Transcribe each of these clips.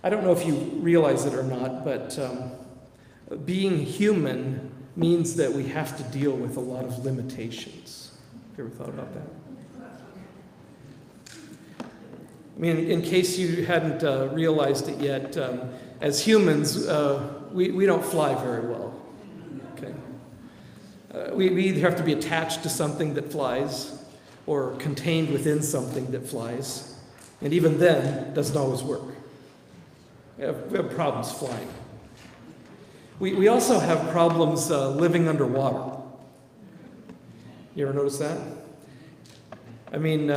I don't know if you realize it or not, but being human means that we have to deal with a lot of limitations. Have you ever thought about that? I mean, in case you hadn't realized it yet, as humans, we don't fly very well. Okay, we either have to be attached to something that flies or contained within something that flies, and even then, it doesn't always work. We have problems flying. We also have problems living underwater. You ever notice that? I mean,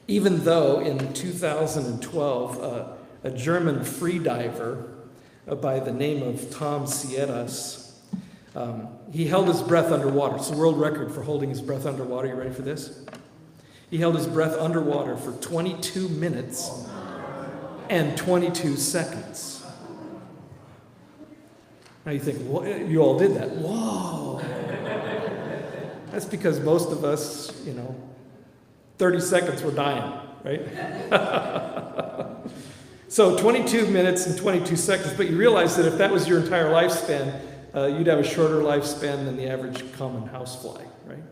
even though in 2012, a German freediver by the name of Tom Sieras, he held his breath underwater. It's the world record for holding his breath underwater. You ready for this? He held his breath underwater for 22 minutes and 22 seconds. Now you think, well, you all did that. Whoa. That's because most of us, 30 seconds we're dying, right? So 22 minutes and 22 seconds, but you realize that if that was your entire lifespan, you'd have a shorter lifespan than the average common housefly, right?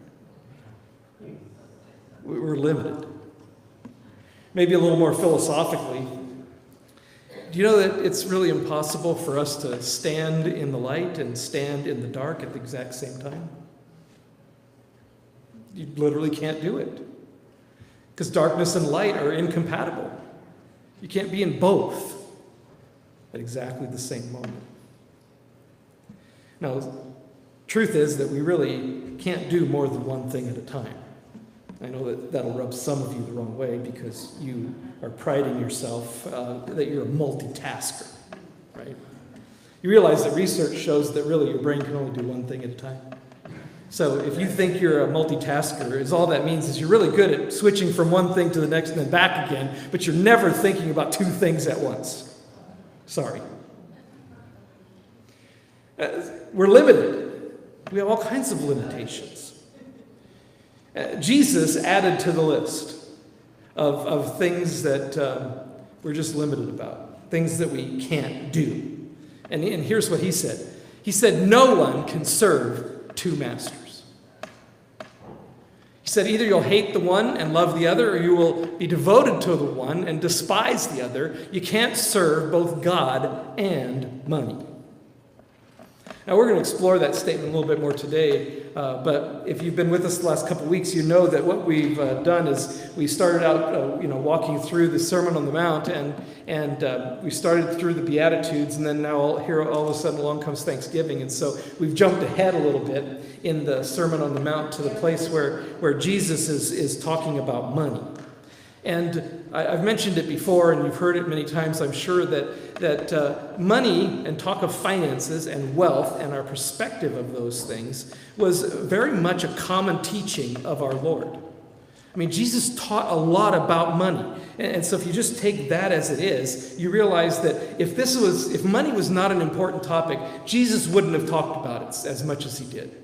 We're limited. Maybe a little more philosophically, do you know that it's really impossible for us to stand in the light and stand in the dark at the exact same time? You literally can't do it. Because darkness and light are incompatible. You can't be in both at exactly the same moment. Now, truth is that we really can't do more than one thing at a time. I know that that'll rub some of you the wrong way because you are priding yourself that you're a multitasker, right? You realize that research shows that really your brain can only do one thing at a time. So if you think you're a multitasker, all that means is you're really good at switching from one thing to the next and then back again, but you're never thinking about two things at once. Sorry. We're limited. We have all kinds of limitations. Jesus added to the list of things that we're just limited about, things that we can't do. And here's what he said. He said, no one can serve two masters. He said, either you'll hate the one and love the other, or you will be devoted to the one and despise the other. You can't serve both God and money. Now, we're going to explore that statement a little bit more today, but if you've been with us the last couple of weeks, you know that what we've done is we started out, walking through the Sermon on the Mount, and we started through the Beatitudes, and then now all of a sudden along comes Thanksgiving, and so we've jumped ahead a little bit in the Sermon on the Mount to the place where Jesus is talking about money. And I've mentioned it before, and you've heard it many times, I'm sure, that money and talk of finances and wealth and our perspective of those things was very much a common teaching of our Lord. I mean, Jesus taught a lot about money. And so if you just take that as it is, you realize that if money was not an important topic, Jesus wouldn't have talked about it as much as he did.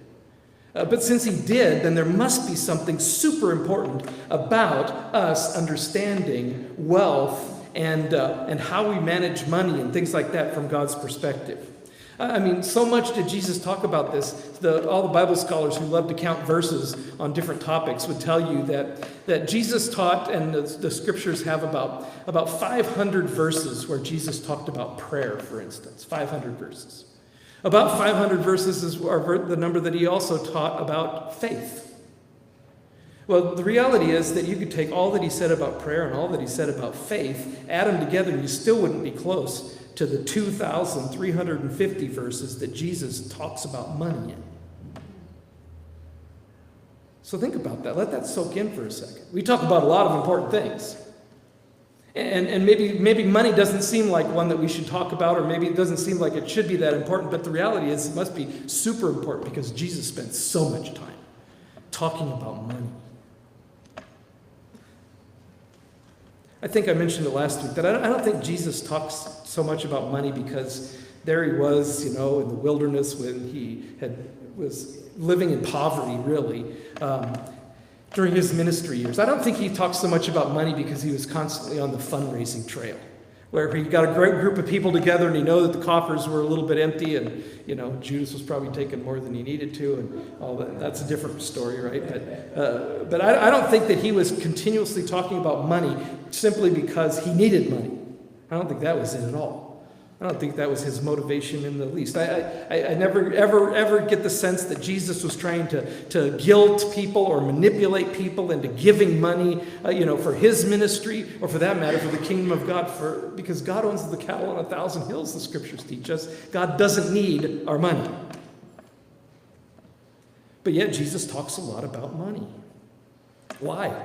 But since he did, then there must be something super important about us understanding wealth and how we manage money and things like that from God's perspective. I mean, so much did Jesus talk about this. All the Bible scholars who love to count verses on different topics would tell you that Jesus taught, and the scriptures have about 500 verses where Jesus talked about prayer, for instance. 500 verses. About 500 verses are the number that he also taught about faith. Well, the reality is that you could take all that he said about prayer and all that he said about faith, add them together, and you still wouldn't be close to the 2,350 verses that Jesus talks about money in. So think about that. Let that soak in for a second. We talk about a lot of important things. And maybe money doesn't seem like one that we should talk about, or maybe it doesn't seem like it should be that important, but the reality is it must be super important because Jesus spent so much time talking about money. I think I mentioned it last week that I don't think Jesus talks so much about money because there he was, in the wilderness when he was living in poverty, really. During his ministry years. I don't think he talked so much about money because he was constantly on the fundraising trail, where he got a great group of people together and he knew that the coffers were a little bit empty and, Judas was probably taking more than he needed to and all that. That's a different story, right? But I don't think that he was continuously talking about money simply because he needed money. I don't think that was it at all. I don't think that was his motivation in the least. I never, ever get the sense that Jesus was trying to guilt people or manipulate people into giving money, for his ministry, or for that matter, for the kingdom of God. Because God owns the cattle on 1,000 hills, the scriptures teach us. God doesn't need our money. But yet Jesus talks a lot about money. Why?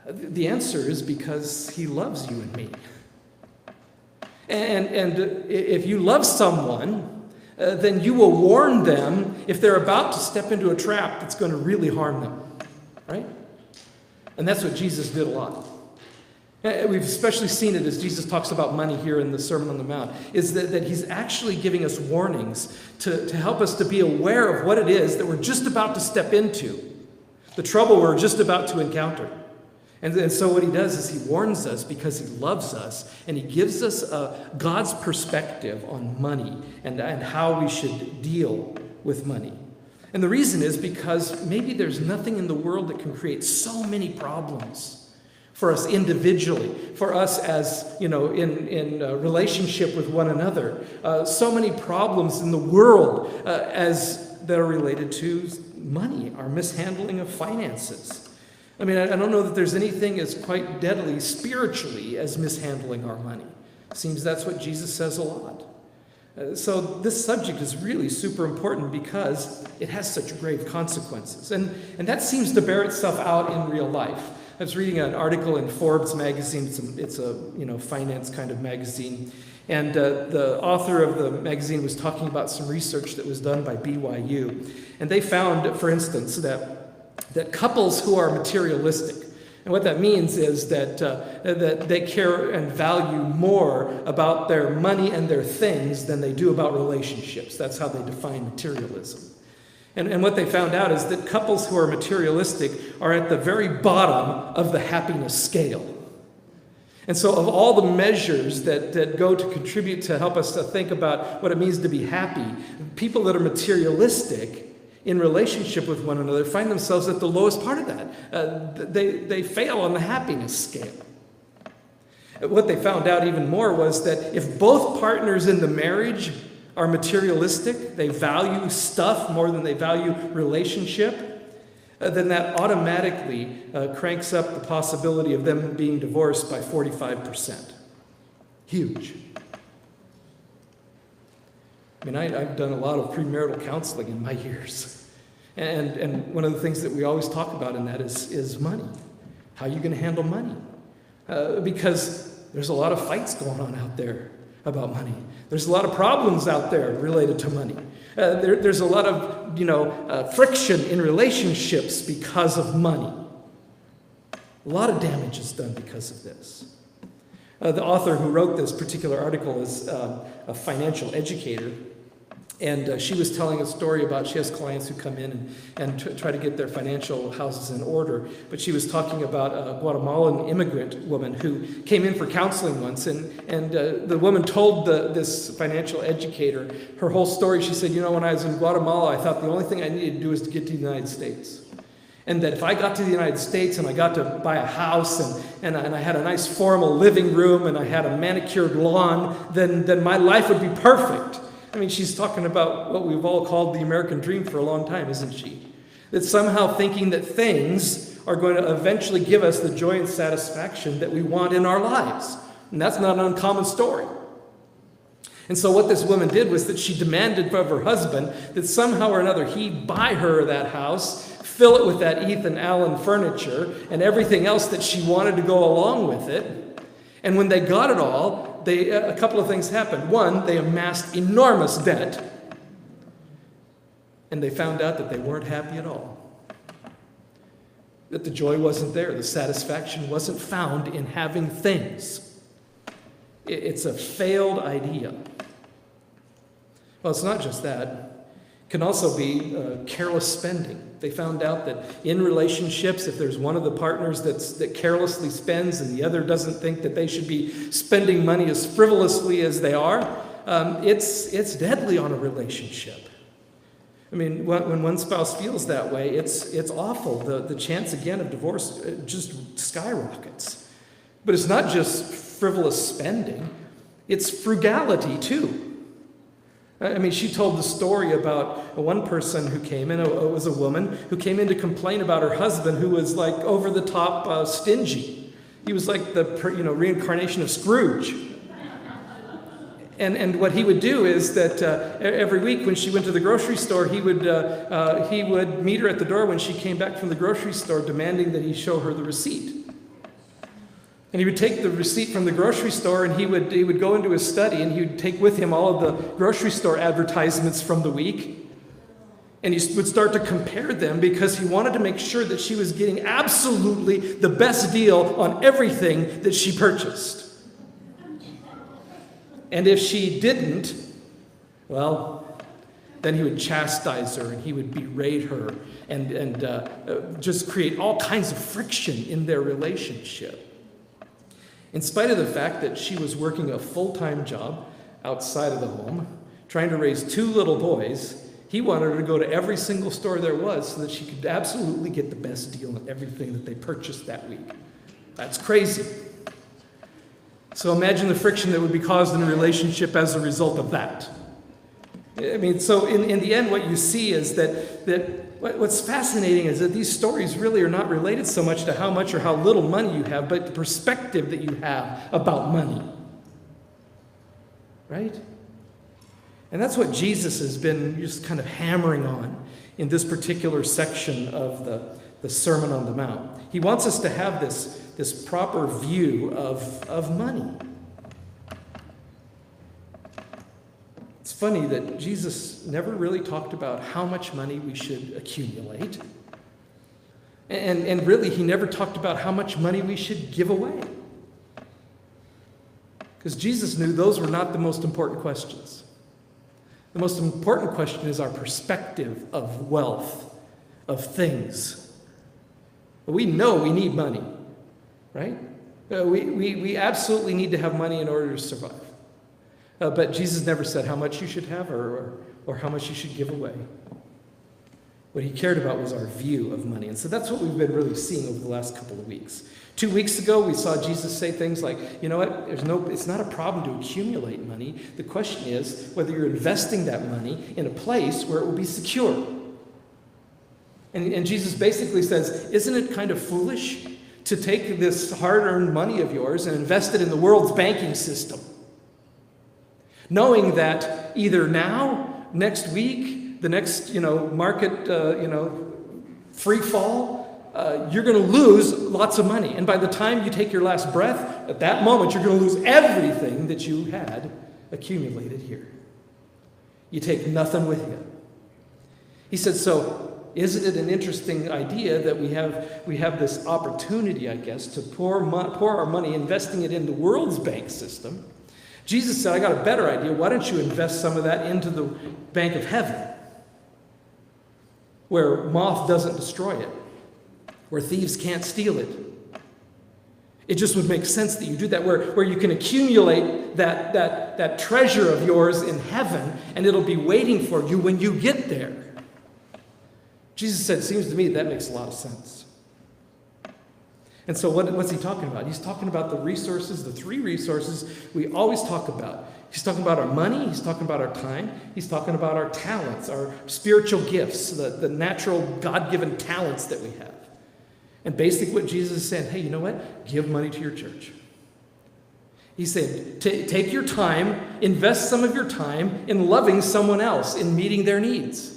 The answer is because he loves you and me. And if you love someone, then you will warn them if they're about to step into a trap that's going to really harm them, right? And that's what Jesus did a lot. We've especially seen it as Jesus talks about money here in the Sermon on the Mount, is that he's actually giving us warnings to help us to be aware of what it is that we're just about to step into, the trouble we're just about to encounter. And so what he does is he warns us because he loves us, and he gives us God's perspective on money and how we should deal with money. And the reason is because maybe there's nothing in the world that can create so many problems for us individually, for us as, in relationship with one another. So many problems in the world as that are related to money, our mishandling of finances. I mean, I don't know that there's anything as quite deadly spiritually as mishandling our money. Seems that's what Jesus says a lot. So this subject is really super important because it has such grave consequences. And that seems to bear itself out in real life. I was reading an article in Forbes magazine. It's a finance kind of magazine. And the author of the magazine was talking about some research that was done by BYU. And they found, for instance, that couples who are materialistic, and what that means is that they care and value more about their money and their things than they do about relationships. That's how they define materialism. And what they found out is that couples who are materialistic are at the very bottom of the happiness scale. And so of all the measures that go to contribute to help us to think about what it means to be happy, people that are materialistic in relationship with one another find themselves at the lowest part of that. They fail on the happiness scale. What they found out even more was that if both partners in the marriage are materialistic, they value stuff more than they value relationship, then that automatically cranks up the possibility of them being divorced by 45%. Huge. I mean, I've done a lot of premarital counseling in my years. And one of the things that we always talk about in that is money. How are you going to handle money? Because there's a lot of fights going on out there about money. There's a lot of problems out there related to money. There's a lot of, friction in relationships because of money. A lot of damage is done because of this. The author who wrote this particular article is a financial educator. And she was telling a story about, she has clients who come in and try to get their financial houses in order. But she was talking about a Guatemalan immigrant woman who came in for counseling once. And the woman told this financial educator her whole story. She said, when I was in Guatemala, I thought the only thing I needed to do was to get to the United States. And that if I got to the United States and I got to buy a house and I had a nice formal living room and I had a manicured lawn, then my life would be perfect. I mean, she's talking about what we've all called the American dream for a long time, isn't she? That somehow thinking that things are going to eventually give us the joy and satisfaction that we want in our lives. And that's not an uncommon story. And so what this woman did was that she demanded of her husband that somehow or another he buy her that house, fill it with that Ethan Allen furniture and everything else that she wanted to go along with it. And when they got it all, a couple of things happened. One, they amassed enormous debt. And they found out that they weren't happy at all. That the joy wasn't there. The satisfaction wasn't found in having things. It's a failed idea. Well, it's not just that. It can also be careless spending. They found out that in relationships, if there's one of the partners that carelessly spends and the other doesn't think that they should be spending money as frivolously as they are, it's deadly on a relationship. I mean, when one spouse feels that way, it's awful. The chance, again, of divorce just skyrockets. But it's not just frivolous spending. It's frugality, too. I mean, she told the story about one person who came in, it was a woman, who came in to complain about her husband who was like over-the-top stingy. He was like the reincarnation of Scrooge. And what he would do is that every week when she went to the grocery store, he would meet her at the door when she came back from the grocery store, demanding that he show her the receipt. And he would take the receipt from the grocery store and he would go into his study and he would take with him all of the grocery store advertisements from the week. And he would start to compare them because he wanted to make sure that she was getting absolutely the best deal on everything that she purchased. And if she didn't, well, then he would chastise her and he would berate her and just create all kinds of friction in their relationship. In spite of the fact that she was working a full-time job outside of the home, trying to raise 2 little boys, he wanted her to go to every single store there was so that she could absolutely get the best deal on everything that they purchased that week. That's crazy. So imagine the friction that would be caused in a relationship as a result of that. I mean, so in the end, what you see is that what's fascinating is that these stories really are not related so much to how much or how little money you have, but the perspective that you have about money. Right? And that's what Jesus has been just kind of hammering on in this particular section of the Sermon on the Mount. He wants us to have this proper view of money. It's funny that Jesus never really talked about how much money we should accumulate. And really, he never talked about how much money we should give away. Because Jesus knew those were not the most important questions. The most important question is our perspective of wealth, of things. We know we need money, right? We absolutely need to have money in order to survive. But Jesus never said how much you should have or how much you should give away. What he cared about was our view of money. And so that's what we've been really seeing over the last couple of weeks. 2 weeks ago, we saw Jesus say things like, you know what, it's not a problem to accumulate money. The question is whether you're investing that money in a place where it will be secure. And Jesus basically says, isn't it kind of foolish to take this hard-earned money of yours and invest it in the world's banking system? Knowing that either now, next week, the next, market, free fall, you're going to lose lots of money. And by the time you take your last breath, at that moment, you're going to lose everything that you had accumulated here. You take nothing with you. He said, so isn't it an interesting idea that we have this opportunity, I guess, to pour our money, investing it in the world's bank system? Jesus said, I got a better idea. Why don't you invest some of that into the bank of heaven, where moth doesn't destroy it, where thieves can't steal it. It just would make sense that you do that, where you can accumulate that treasure of yours in heaven, and it'll be waiting for you when you get there. Jesus said, it seems to me that makes a lot of sense. And so what's he talking about? He's talking about the resources, the 3 resources we always talk about. He's talking about our money, he's talking about our time, he's talking about our talents, our spiritual gifts, the natural God-given talents that we have. And basically what Jesus is saying, hey, you know what? Give money to your church. He said, take your time, invest some of your time in loving someone else, in meeting their needs.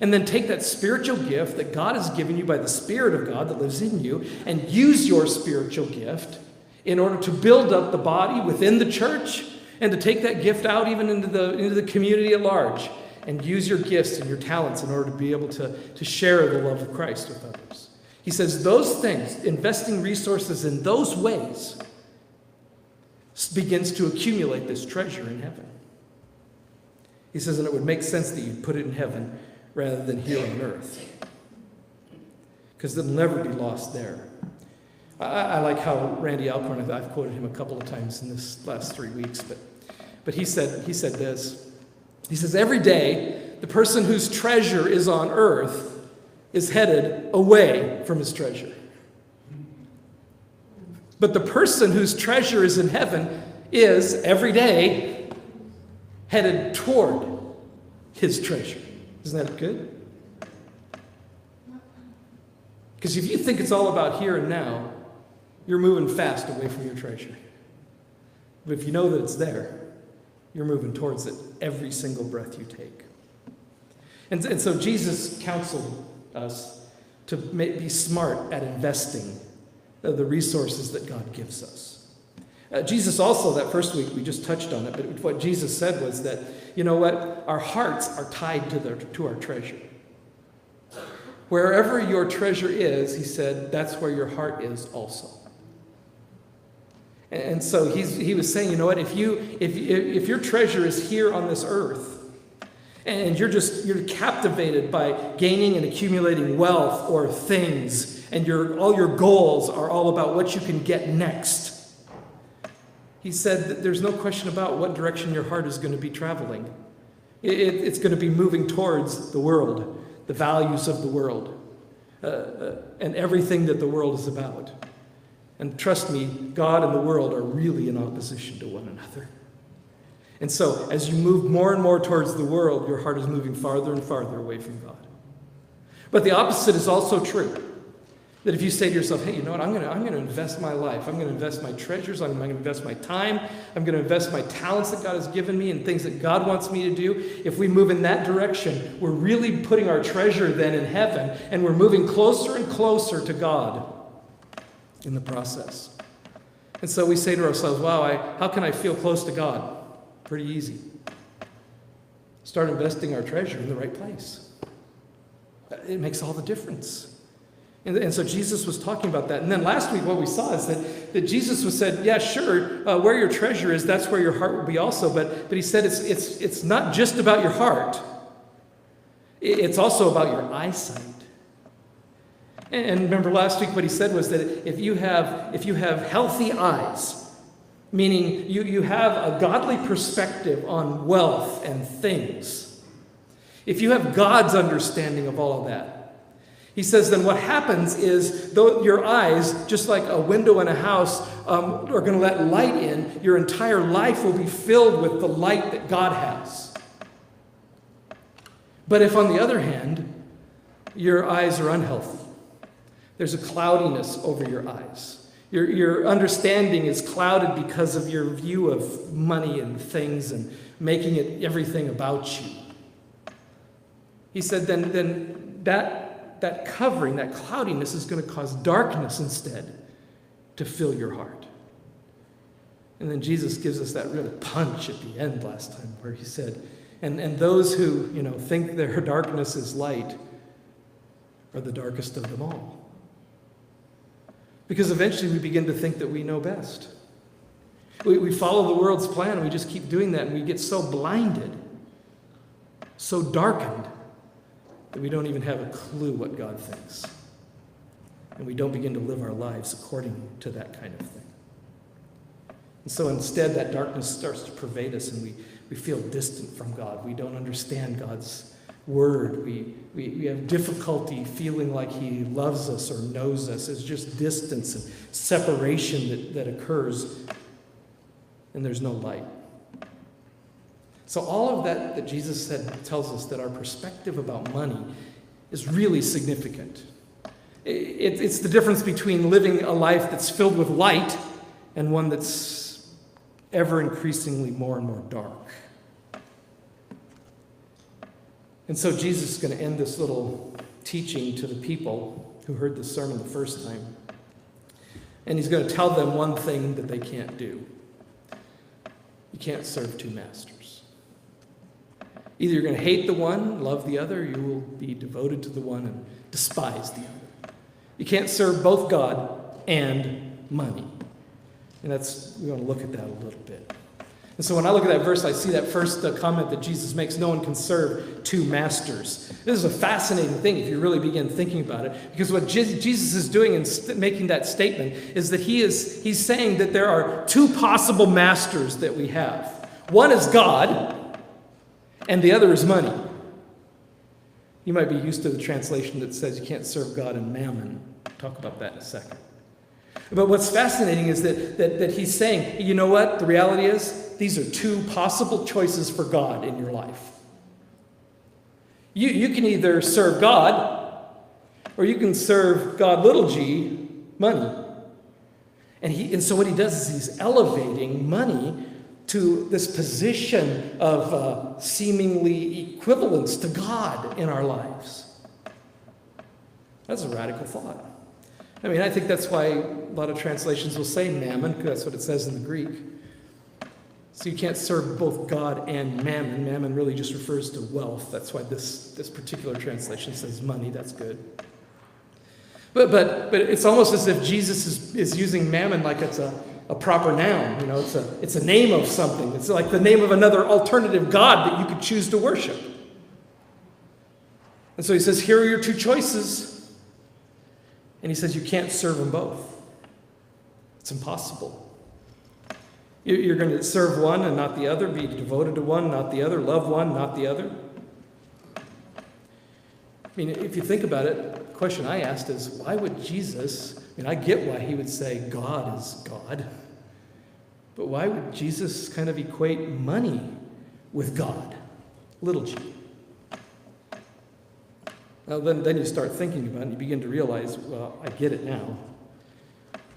And then take that spiritual gift that God has given you by the Spirit of God that lives in you and use your spiritual gift in order to build up the body within the church and to take that gift out even into the community at large and use your gifts and your talents in order to be able to share the love of Christ with others. He says those things, investing resources in those ways, begins to accumulate this treasure in heaven. He says, and it would make sense that you'd put it in heaven rather than here on earth. because it'll never be lost there. I like how Randy Alcorn, I've quoted him a couple of times in this last 3 weeks, but he said this. He says, every day, the person whose treasure is on earth is headed away from his treasure. But the person whose treasure is in heaven is, every day, headed toward his treasure. Isn't that good? Because if you think it's all about here and now, you're moving fast away from your treasure. But if you know that it's there, you're moving towards it every single breath you take. And so Jesus counseled us to be smart at investing the resources that God gives us. Jesus also, that first week, we just touched on it, but what Jesus said was that, you know what, our hearts are tied to our treasure. Wherever your treasure is, he said, that's where your heart is also. And so he was saying, you know what, if your treasure is here on this earth, and you're captivated by gaining and accumulating wealth or things, and all your goals are all about what you can get next, he said that there's no question about what direction your heart is going to be traveling. It's going to be moving towards the world, the values of the world, and everything that the world is about. And trust me, God and the world are really in opposition to one another. And so, as you move more and more towards the world, your heart is moving farther and farther away from God. But the opposite is also true. That if you say to yourself, hey, you know what, I'm going to invest my life. I'm going to invest my treasures. I'm going to invest my time. I'm going to invest my talents that God has given me and things that God wants me to do. If we move in that direction, we're really putting our treasure then in heaven, and we're moving closer and closer to God in the process. And so we say to ourselves, wow, how can I feel close to God? Pretty easy. Start investing our treasure in the right place. It makes all the difference. And so Jesus was talking about that. And then last week what we saw is that Jesus was said, yeah, sure, where your treasure is, that's where your heart will be also. But he said it's not just about your heart. It's also about your eyesight. And remember last week what he said was that if you have healthy eyes, meaning you have a godly perspective on wealth and things, if you have God's understanding of all of that, he says then what happens is, though your eyes, just like a window in a house, are going to let light in, your entire life will be filled with the light that God has. But if, on the other hand, your eyes are unhealthy, there's a cloudiness over your eyes. Your understanding is clouded because of your view of money and things and making it everything about you. He said then that covering, that cloudiness is going to cause darkness instead to fill your heart. And then Jesus gives us that real punch at the end last time where he said, and those who think their darkness is light are the darkest of them all. Because eventually we begin to think that we know best. We follow the world's plan, and we just keep doing that, and we get so blinded, so darkened, that we don't even have a clue what God thinks. And we don't begin to live our lives according to that kind of thing. And so instead, that darkness starts to pervade us, and we feel distant from God. We don't understand God's word. We have difficulty feeling like he loves us or knows us. It's just distance and separation that occurs, and there's no light. So all of that Jesus said tells us that our perspective about money is really significant. It's the difference between living a life that's filled with light and one that's ever increasingly more and more dark. And so Jesus is going to end this little teaching to the people who heard the sermon the first time. And he's going to tell them one thing that they can't do. You can't serve two masters. Either you're going to hate the one, love the other, or you will be devoted to the one and despise the other. You can't serve both God and money. And we want to look at that a little bit. And so when I look at that verse, I see that first comment that Jesus makes, no one can serve two masters. This is a fascinating thing if you really begin thinking about it, because what Jesus is doing in making that statement is that he's saying that there are two possible masters that we have. One is God, and the other is money. You might be used to the translation that says you can't serve God and mammon. I'll talk about that in a second. But what's fascinating is that he's saying, you know what? The reality is, these are two possible choices for God in your life. You can either serve God, or you can serve God, little g, money. And so what he does is he's elevating money to this position of seemingly equivalence to God in our lives. That's a radical thought. I mean, I think that's why a lot of translations will say mammon, because that's what it says in the Greek. So you can't serve both God and mammon. Mammon really just refers to wealth. That's why this particular translation says money. That's good. But it's almost as if Jesus is using mammon like it's a proper noun. You know, it's a name of something. It's like the name of another alternative God that you could choose to worship. And so he says, here are your two choices. And he says you can't serve them both. It's impossible. You're going to serve one and not the other, be devoted to one, not the other, love one, not the other. I mean, if you think about it, the question I asked is, why would Jesus, I mean, I get why he would say God is God, but why would Jesus kind of equate money with God, little g? Now, then you start thinking about it and you begin to realize, well, I get it now.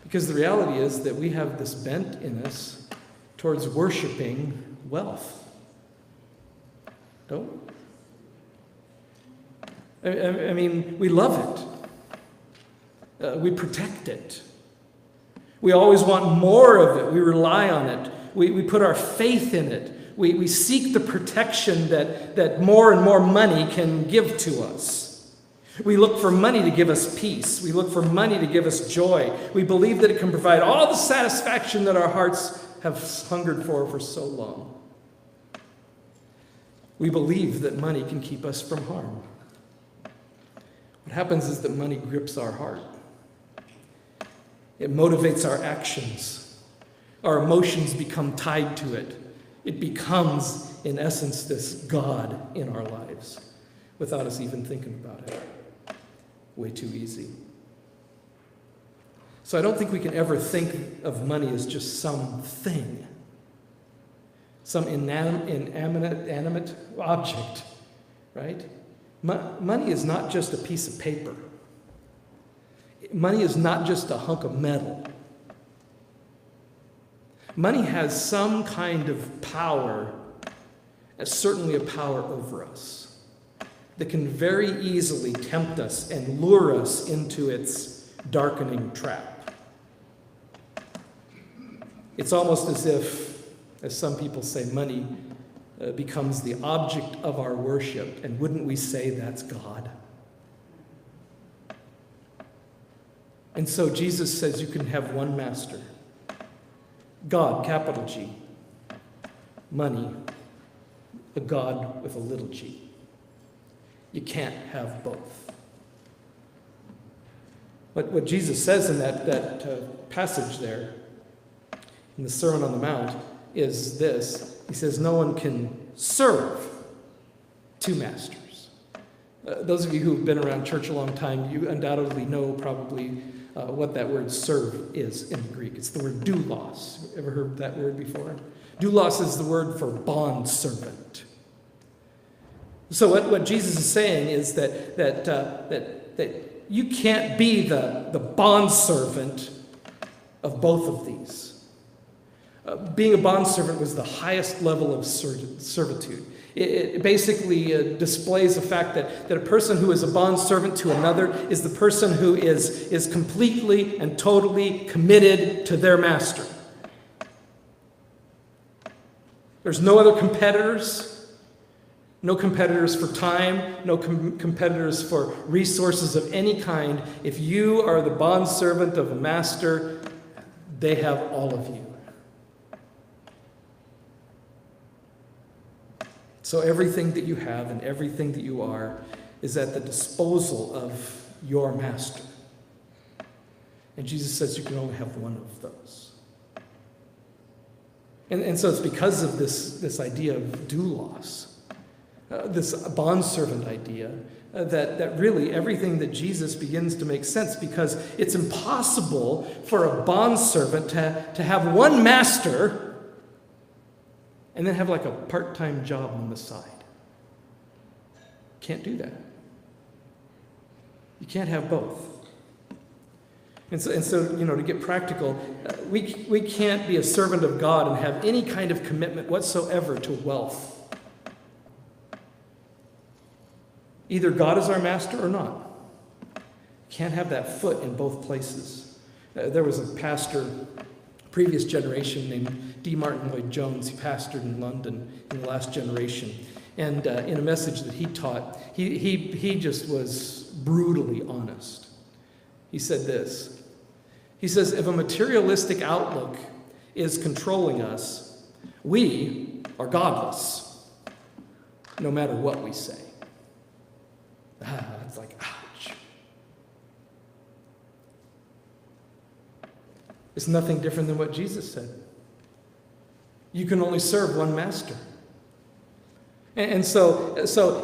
Because the reality is that we have this bent in us towards worshiping wealth. Don't we? I mean, we love it. We protect it. We always want more of it. We rely on it. We put our faith in it. We seek the protection that more and more money can give to us. We look for money to give us peace. We look for money to give us joy. We believe that it can provide all the satisfaction that our hearts have hungered for so long. We believe that money can keep us from harm. What happens is that money grips our heart. It motivates our actions. Our emotions become tied to it. It becomes, in essence, this God in our lives without us even thinking about it. Way too easy. So I don't think we can ever think of money as just some thing, some inanimate object, right? Money is not just a piece of paper. Money is not just a hunk of metal. Money has some kind of power, certainly a power over us, that can very easily tempt us and lure us into its darkening trap. It's almost as if, as some people say, money becomes the object of our worship. And wouldn't we say that's God? And so Jesus says you can have one master. God, capital G. Money, a God with a little g. You can't have both. What Jesus says in that passage there, in the Sermon on the Mount, is this. He says, no one can serve two masters. Those of you who have been around church a long time, you undoubtedly know probably what that word serve is in the Greek. It's the word doulos. Ever heard that word before? Doulos is the word for bond servant. So what Jesus is saying is that you can't be the bondservant of both of these. Being a bondservant was the highest level of servitude. It basically displays the fact that a person who is a bondservant to another is the person who is completely and totally committed to their master. There's no other competitors. No competitors for time, no competitors for resources of any kind. If you are the bondservant of a master, they have all of you. So everything that you have and everything that you are is at the disposal of your master. And Jesus says you can only have one of those. And so it's because of this idea of doulos, this bondservant idea, that really everything that Jesus begins to make sense, because it's impossible for a bondservant to have one master and then have like a part-time job on the side. Can't do that. You can't have both. And so to get practical, we can't be a servant of God and have any kind of commitment whatsoever to wealth. Either God is our master or not. Can't have that foot in both places. There was a pastor, previous generation, named D. Martin Lloyd-Jones. He pastored in London in the last generation. And in a message that he taught, he just was brutally honest. He said this. He says, if a materialistic outlook is controlling us, we are godless, no matter what we say. It's like, ouch. It's nothing different than what Jesus said. You can only serve one master. And so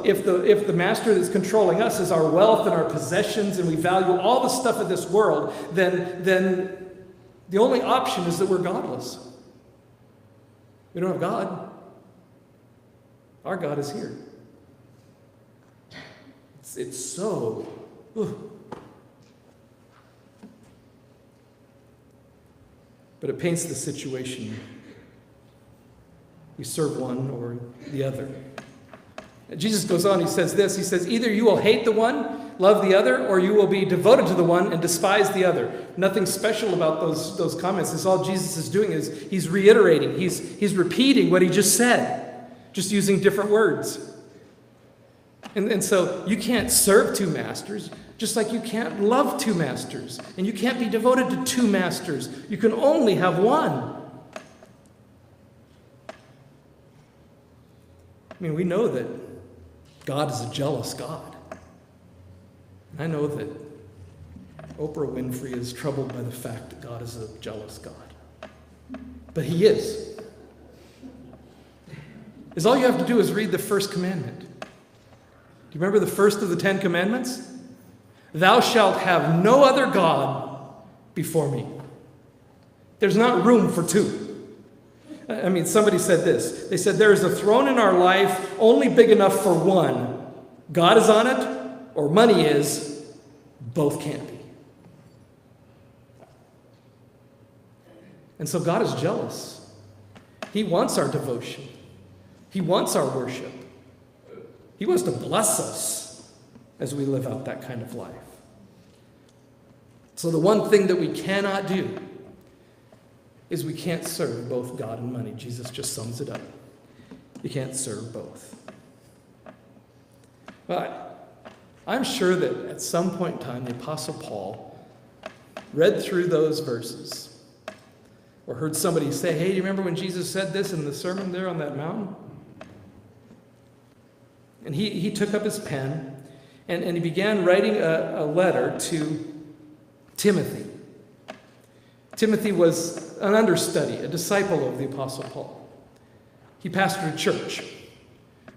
if the master that's controlling us is our wealth and our possessions, and we value all the stuff of this world, then the only option is that we're godless. We don't have God. Our God is here. It's so... But it paints the situation. We serve one or the other. Jesus goes on, he says this, he says, either you will hate the one, love the other, or you will be devoted to the one and despise the other. Nothing special about those comments. This all Jesus is doing is he's reiterating, he's repeating what he just said, just using different words. And so you can't serve two masters, just like you can't love two masters, and you can't be devoted to two masters. You can only have one. I mean, we know that God is a jealous God. I know that Oprah Winfrey is troubled by the fact that God is a jealous God. But he is. All you have to do is read the first commandment. Do you remember the first of the 10 commandments? Thou shalt have no other God before me. There's not room for two. I mean, somebody said this. They said, there is a throne in our life only big enough for one. God is on it, or money is. Both can't be. And so God is jealous. He wants our devotion. He wants our worship. He wants to bless us as we live out that kind of life. So the one thing that we cannot do is we can't serve both God and money. Jesus just sums it up. You can't serve both. But I'm sure that at some point in time, the Apostle Paul read through those verses or heard somebody say, hey, do you remember when Jesus said this in the sermon there on that mountain? And he took up his pen and he began writing a letter to Timothy. Timothy was an understudy, a disciple of the Apostle Paul. He pastored a church.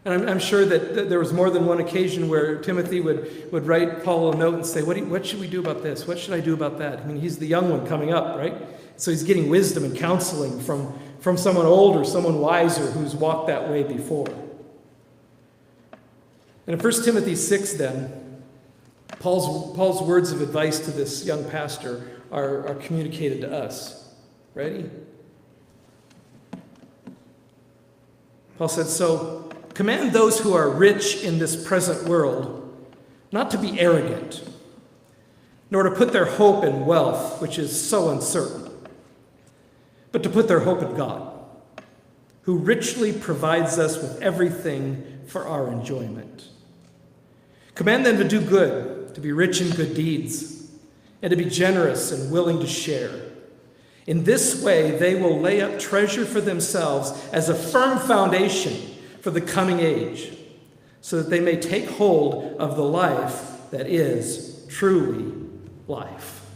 And I'm sure that there was more than one occasion where Timothy would write Paul a note and say, what should we do about this? What should I do about that? I mean, he's the young one coming up, right? So he's getting wisdom and counseling from someone older, someone wiser who's walked that way before. And in 1 Timothy 6, then, Paul's words of advice to this young pastor are communicated to us. Ready? Paul said, so command those who are rich in this present world not to be arrogant, nor to put their hope in wealth, which is so uncertain, but to put their hope in God, who richly provides us with everything for our enjoyment. Command them to do good, to be rich in good deeds, and to be generous and willing to share. In this way, they will lay up treasure for themselves as a firm foundation for the coming age, so that they may take hold of the life that is truly life.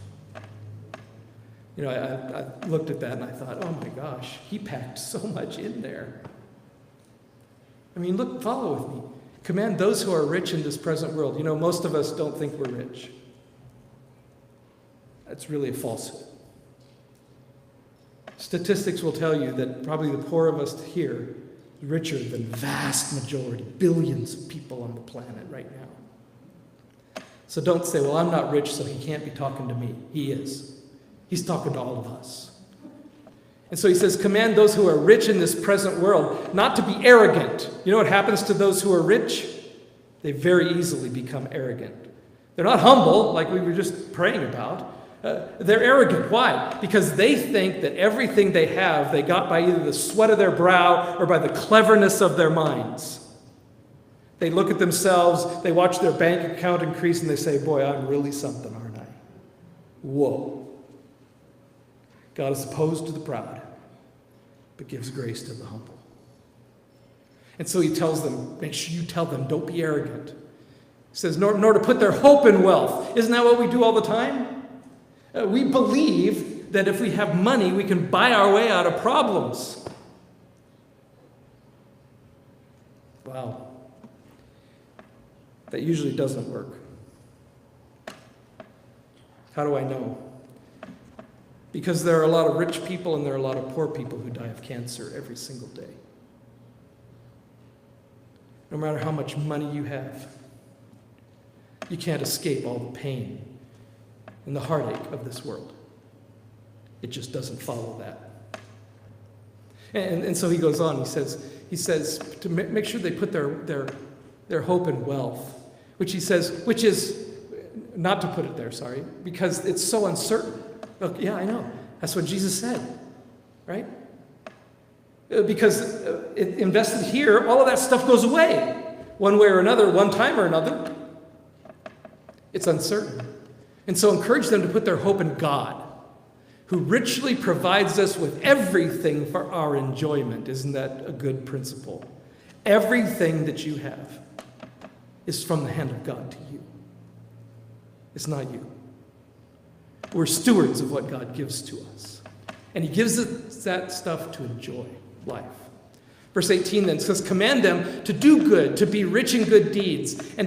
I looked at that and I thought, oh my gosh, he packed so much in there. I mean, look, follow with me. Command those who are rich in this present world. Most of us don't think we're rich. That's really a falsehood. Statistics will tell you that probably the poor of us here is richer than the vast majority, billions of people on the planet right now. So don't say, well, I'm not rich, so he can't be talking to me. He is. He's talking to all of us. And so he says, command those who are rich in this present world not to be arrogant. You know what happens to those who are rich? They very easily become arrogant. They're not humble, like we were just praying about. They're arrogant. Why? Because they think that everything they have, they got by either the sweat of their brow or by the cleverness of their minds. They look at themselves, they watch their bank account increase, and they say, boy, I'm really something, aren't I? Whoa. God is opposed to the proud, but gives grace to the humble. And so he tells them, make sure you tell them, don't be arrogant. He says, nor to put their hope in wealth. Isn't that what we do all the time? We believe that if we have money, we can buy our way out of problems. Wow. That usually doesn't work. How do I know? Because there are a lot of rich people and there are a lot of poor people who die of cancer every single day. No matter how much money you have, you can't escape all the pain and the heartache of this world. It just doesn't follow that. And so he goes on, he says to make sure they put their hope in wealth, which is not to put it there, because it's so uncertain. Look, yeah, I know. That's what Jesus said, right? Because invested here, all of that stuff goes away. One way or another, one time or another. It's uncertain. And so encourage them to put their hope in God, who richly provides us with everything for our enjoyment. Isn't that a good principle? Everything that you have is from the hand of God to you. It's not you. We're stewards of what God gives to us. And he gives us that stuff to enjoy life. Verse 18 then says, command them to do good, to be rich in good deeds, and to